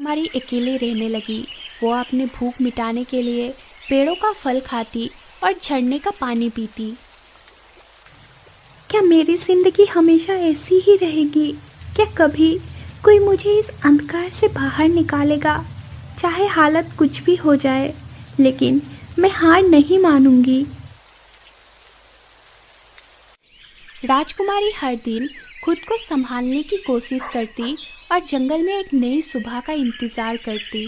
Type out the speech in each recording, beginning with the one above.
राजकुमारी अकेले रहने लगी। वो अपनी भूख मिटाने के लिए पेड़ों का फल खाती और झरने का पानी पीती। क्या मेरी जिंदगी हमेशा ऐसी ही रहेगी? क्या कभी कोई मुझे इस अंधकार से बाहर निकालेगा? चाहे हालत कुछ भी हो जाए, लेकिन मैं हार नहीं मानूंगी। राजकुमारी हर दिन खुद को संभालने की कोशिश करती और जंगल में एक नई सुबह का इंतजार करती।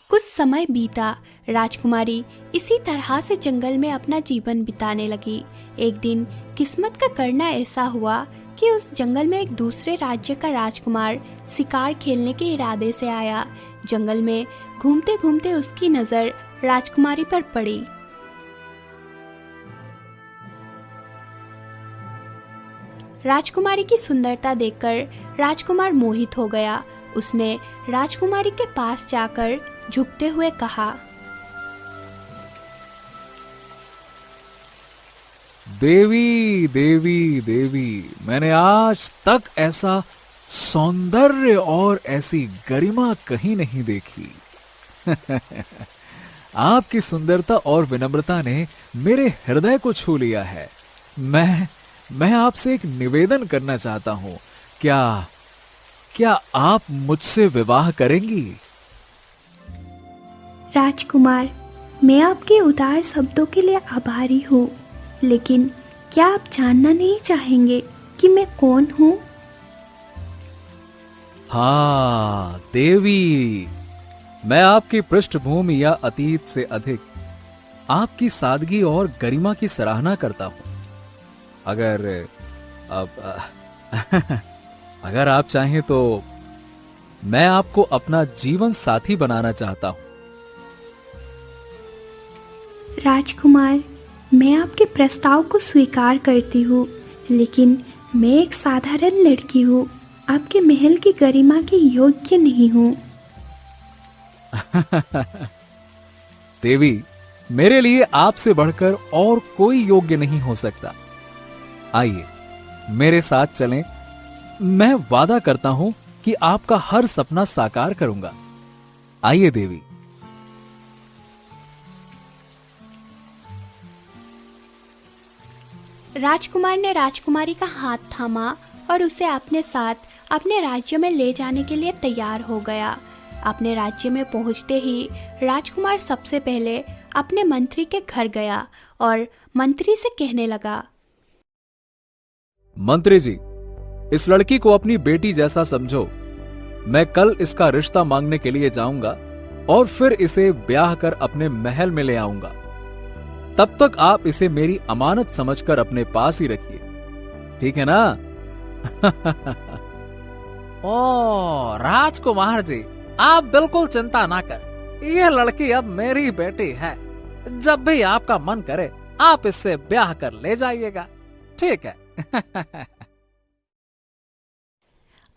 कुछ समय बीता। राजकुमारी इसी तरह से जंगल में अपना जीवन बिताने लगी। एक दिन किस्मत का करना ऐसा हुआ कि उस जंगल में एक दूसरे राज्य का राजकुमार शिकार खेलने के इरादे से आया। जंगल में घूमते घूमते उसकी नजर राजकुमारी पर पड़ी। राजकुमारी की सुंदरता देखकर राजकुमार मोहित हो गया। उसने राजकुमारी के पास जाकर झुकते हुए कहा, देवी देवी देवी, मैंने आज तक ऐसा सौंदर्य और ऐसी गरिमा कहीं नहीं देखी। आपकी सुंदरता और विनम्रता ने मेरे हृदय को छू लिया है। मैं आपसे एक निवेदन करना चाहता हूं। क्या आप मुझसे विवाह करेंगी? राजकुमार, मैं आपके उदार शब्दों के लिए आभारी हूँ, लेकिन क्या आप जानना नहीं चाहेंगे कि मैं कौन हूँ? हाँ देवी, मैं आपकी पृष्ठभूमि या अतीत से अधिक आपकी सादगी और गरिमा की सराहना करता हूं। अगर आप चाहें तो मैं आपको अपना जीवन साथी बनाना चाहता हूं। राजकुमार, मैं आपके प्रस्ताव को स्वीकार करती हूँ, लेकिन मैं एक साधारण लड़की हूँ। आपके महल की गरिमा के योग्य नहीं हूँ। देवी, मेरे लिए आपसे बढ़कर और कोई योग्य नहीं हो सकता। आइए मेरे साथ चलें। मैं वादा करता हूं कि आपका हर सपना साकार करूंगा। आइए देवी। राजकुमार ने राजकुमारी का हाथ थामा और उसे अपने साथ अपने राज्य में ले जाने के लिए तैयार हो गया। अपने राज्य में पहुंचते ही राजकुमार सबसे पहले अपने मंत्री के घर गया और मंत्री से कहने लगा, मंत्री जी, इस लड़की को अपनी बेटी जैसा समझो। मैं कल इसका रिश्ता मांगने के लिए जाऊंगा और फिर इसे ब्याह कर अपने महल में ले आऊंगा। तब तक आप इसे मेरी अमानत समझकर अपने पास ही रखिए, ठीक है ना? ओ राजकुमार जी, आप बिल्कुल चिंता ना करें। यह लड़की अब मेरी बेटी है। जब भी आपका मन करे आप इससे ब्याह कर ले जाइएगा, ठीक है?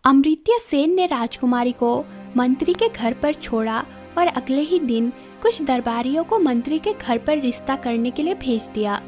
अमृत्य सेन ने राजकुमारी को मंत्री के घर पर छोड़ा और अगले ही दिन कुछ दरबारियों को मंत्री के घर पर रिश्ता करने के लिए भेज दिया।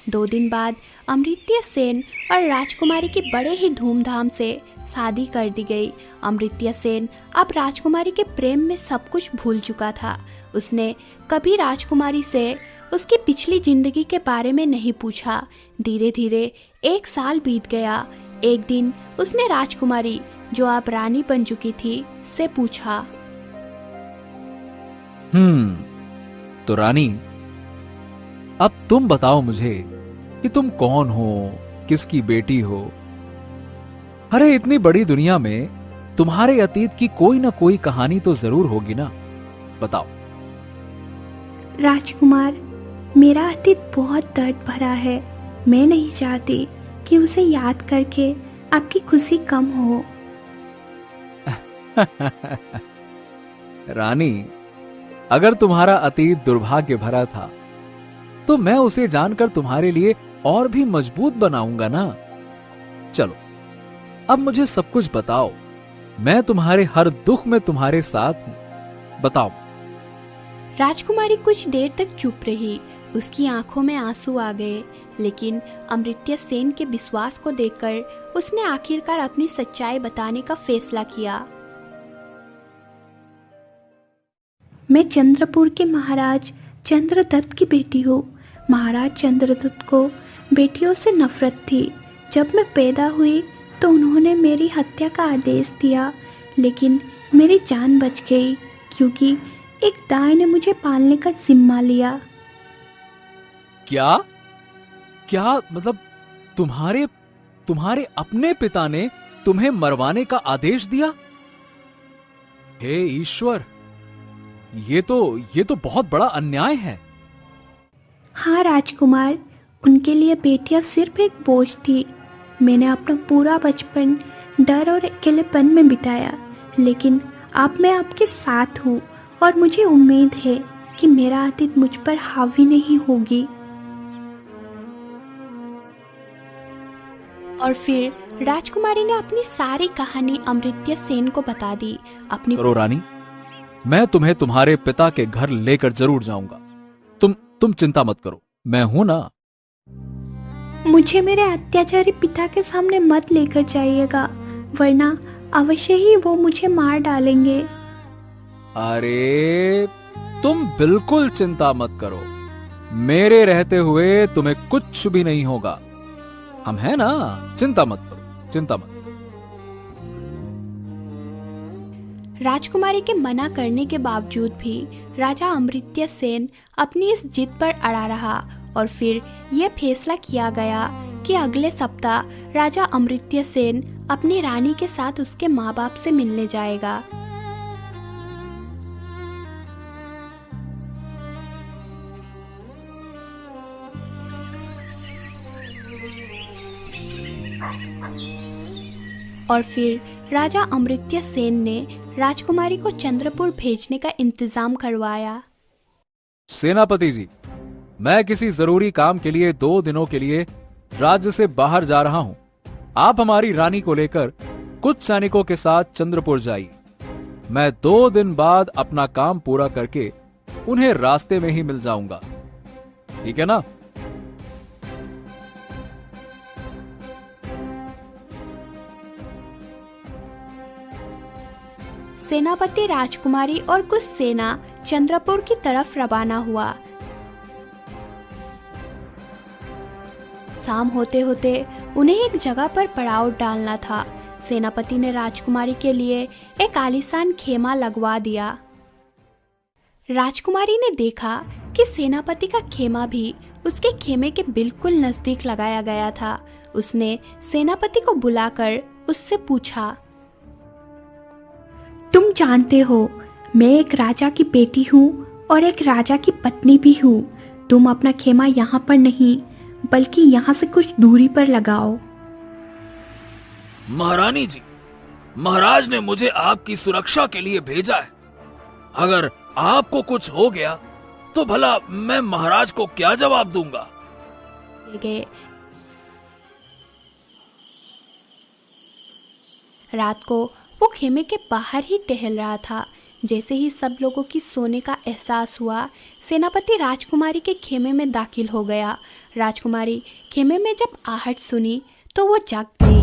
दो दिन बाद अमृत्य सेन और राजकुमारी की बड़े ही धूमधाम से शादी कर दी गई। अमृत्य सेन अब राजकुमारी के प्रेम में सब कुछ भूल चुका था। उसने कभी राजकुमारी से उसकी पिछली जिंदगी के बारे में नहीं पूछा। धीरे धीरे एक साल बीत गया। एक दिन उसने राजकुमारी, जो अब रानी बन चुकी थी, से पूछा, तो रानी, अब तुम बताओ मुझे कि तुम कौन हो, किसकी बेटी हो? अरे इतनी बड़ी दुनिया में तुम्हारे अतीत की कोई ना कोई कहानी तो जरूर होगी ना, बताओ। राजकुमार, मेरा अतीत बहुत दर्द भरा है। मैं नहीं चाहती कि उसे याद करके आपकी खुशी कम हो। रानी, अगर तुम्हारा अतीत दुर्भाग्य भरा था तो मैं उसे जानकर तुम्हारे लिए और भी मजबूत बनाऊंगा ना। चलो अब मुझे सब कुछ बताओ। मैं तुम्हारे हर दुख में तुम्हारे साथ हूं। बताओ। राजकुमारी कुछ देर तक चुप रही। उसकी आंखों में आंसू आ गए, लेकिन अमृत्य सेन के विश्वास को देखकर उसने आखिरकार अपनी सच्चाई बताने का फैसला किया। मैं चंद्रपुर के महाराज चंद्रदत्त की बेटी हूँ। महाराज चंद्रदत्त को बेटियों से नफरत थी। जब मैं पैदा हुई तो उन्होंने मेरी हत्या का आदेश दिया, लेकिन मेरी जान बच गई क्योंकि एक दाई ने मुझे पालने का जिम्मा लिया। क्या क्या मतलब तुम्हारे अपने पिता ने तुम्हें मरवाने का आदेश दिया? हे ईश्वर, ये तो बहुत बड़ा अन्याय है। हाँ राजकुमार, उनके लिए बेटियां सिर्फ एक बोझ थी। मैंने अपना पूरा बचपन डर और अकेलेपन में बिताया, लेकिन अब मैं आपके साथ हूँ और मुझे उम्मीद है कि मेरा अतीत मुझ पर हावी नहीं होगी। और फिर राजकुमारी ने अपनी सारी कहानी अमृत्य सेन को बता दी। अपनी करो रानी, मैं तुम्हें तुम्हारे पिता के घर लेकर जरूर जाऊंगा। तुम चिंता मत करो, मैं हूं ना। मुझे मेरे अत्याचारी पिता के सामने मत लेकर जाइएगा, वरना अवश्य ही वो मुझे मार डालेंगे। अरे तुम बिल्कुल चिंता मत करो, मेरे रहते हुए तुम्हें कुछ भी नहीं होगा। हम हैं ना, चिंता मत करो, चिंता मत। राजकुमारी के मना करने के बावजूद भी राजा अमृत्य सेन अपनी इस जिद पर अड़ा रहा और फिर यह फैसला किया गया कि अगले सप्ताह राजा अमृत्य सेन अपनी रानी के साथ उसके माँ बाप से मिलने जाएगा। और फिर राजा अमृत्य सेन ने राजकुमारी को चंद्रपुर भेजने का इंतजाम करवाया। सेनापति जी, मैं किसी जरूरी काम के लिए 2 दिनों के लिए राज्य से बाहर जा रहा हूं। आप हमारी रानी को लेकर कुछ सैनिकों के साथ चंद्रपुर जाइए। मैं 2 दिन बाद अपना काम पूरा करके उन्हें रास्ते में ही मिल जाऊंगा, ठीक है ना? सेनापति राजकुमारी और कुछ सेना चंद्रपुर की तरफ रवाना हुआ। शाम होते होते उन्हें एक जगह पर पड़ाव डालना था। सेनापति ने राजकुमारी के लिए एक आलीशान खेमा लगवा दिया। राजकुमारी ने देखा कि सेनापति का खेमा भी उसके खेमे के बिल्कुल नजदीक लगाया गया था। उसने सेनापति को बुलाकर उससे पूछा, तुम जानते हो मैं एक राजा की बेटी हूँ और एक राजा की पत्नी भी हूँ। तुम अपना खेमा यहाँ पर नहीं बल्कि यहाँ से कुछ दूरी पर लगाओ। महारानी जी, महाराज ने मुझे आपकी सुरक्षा के लिए भेजा है। अगर आपको कुछ हो गया तो भला मैं महाराज को क्या जवाब दूंगा? रात को वो खेमे के बाहर ही टहल रहा था। जैसे ही सब लोगों की सोने का एहसास हुआ, सेनापति राजकुमारी के खेमे में दाखिल हो गया। राजकुमारी खेमे में जब आहट सुनी तो वो जाग गई।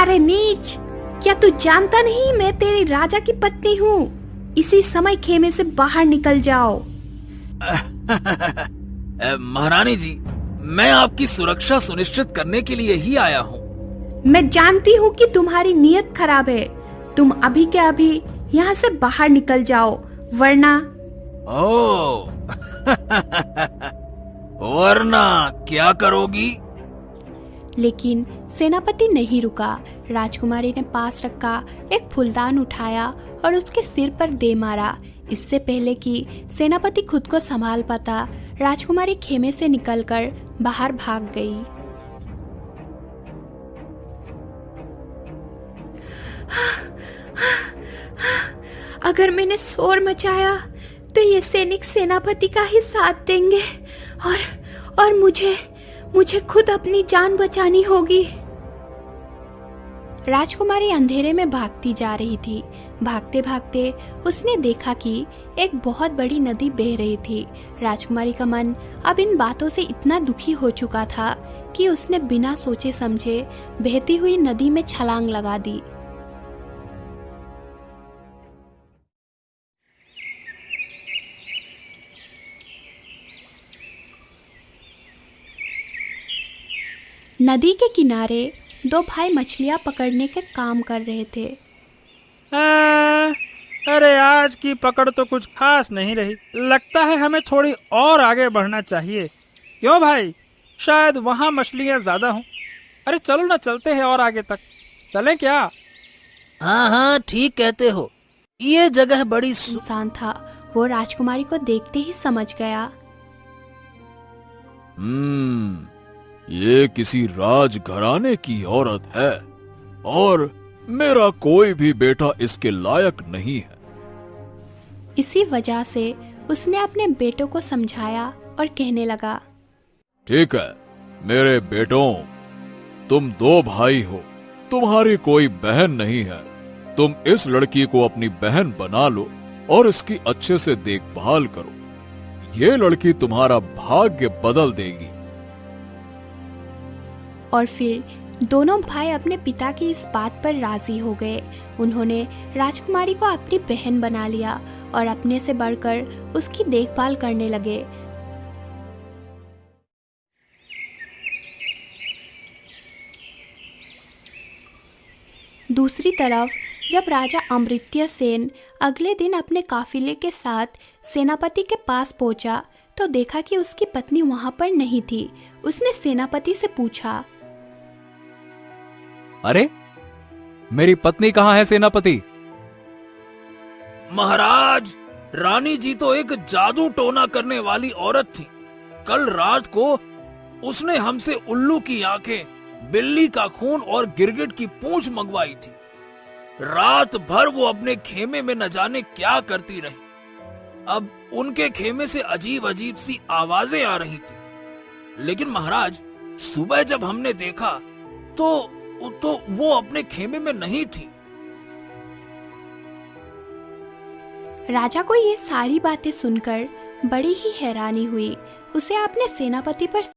अरे नीच, क्या तू जानता नहीं मैं तेरी राजा की पत्नी हूँ? इसी समय खेमे से बाहर निकल जाओ। महारानी जी, मैं आपकी सुरक्षा सुनिश्चित करने के लिए ही आया हूँ। मैं जानती हूँ कि तुम्हारी नीयत खराब है। तुम अभी के अभी यहाँ से बाहर निकल जाओ, वरना वरना क्या करोगी? लेकिन सेनापति नहीं रुका। राजकुमारी ने पास रखा एक फूलदान उठाया और उसके सिर पर दे मारा। इससे पहले कि सेनापति खुद को संभाल पाता, राजकुमारी खेमे से निकलकर बाहर भाग गई। अगर मैंने शोर मचाया तो ये सैनिक सेनापति का ही साथ देंगे और मुझे खुद अपनी जान बचानी होगी। राजकुमारी अंधेरे में भागती जा रही थी। भागते भागते उसने देखा कि एक बहुत बड़ी नदी बह रही थी। राजकुमारी का मन अब इन बातों से इतना दुखी हो चुका था कि उसने बिना सोचे समझे बहती हुई नदी में छलांग लगा दी। नदी के किनारे दो भाई मछलियां पकड़ने के काम कर रहे थे। अरे आज की पकड़ तो कुछ खास नहीं रही। लगता है हमें थोड़ी और आगे बढ़ना चाहिए। क्यों भाई, शायद वहाँ मछलियाँ ज्यादा हों। अरे चलो ना, चलते हैं और आगे तक। चलें क्या? हाँ हाँ, ठीक कहते हो। ये जगह बड़ी इंसान था, वो राजकुमारी को देखते ही समझ गया। ये किसी राजघराने की औरत है और मेरा कोई भी बेटा इसके लायक नहीं है। इसी वजह से उसने अपने बेटों को समझाया और कहने लगा, ठीक है मेरे बेटों, तुम दो भाई हो, तुम्हारी कोई बहन नहीं है। तुम इस लड़की को अपनी बहन बना लो और इसकी अच्छे से देखभाल करो। ये लड़की तुम्हारा भाग्य बदल देगी। और फिर दोनों भाई अपने पिता की इस बात पर राजी हो गए। उन्होंने राजकुमारी को अपनी बहन बना लिया और अपने से बढ़कर उसकी देखभाल करने लगे। दूसरी तरफ जब राजा अमृत्य सेन अगले दिन अपने काफिले के साथ सेनापति के पास पहुंचा तो देखा कि उसकी पत्नी वहां पर नहीं थी। उसने सेनापति से पूछा, अरे मेरी पत्नी कहाँ है सेनापति? महाराज, रानी जी तो एक जादू टोना करने वाली औरत थी। कल रात को उसने हमसे उल्लू की आंखें, बिल्ली का खून और गिरगिट की पूंछ मंगवाई थी। रात भर वो अपने खेमे में न जाने क्या करती रही। अब उनके खेमे से अजीब अजीब सी आवाजें आ रही थी। लेकिन महाराज, सुबह जब हमने देखा तो वो अपने खेमे में नहीं थी। राजा को ये सारी बातें सुनकर बड़ी ही हैरानी हुई। उसे अपने सेनापति पर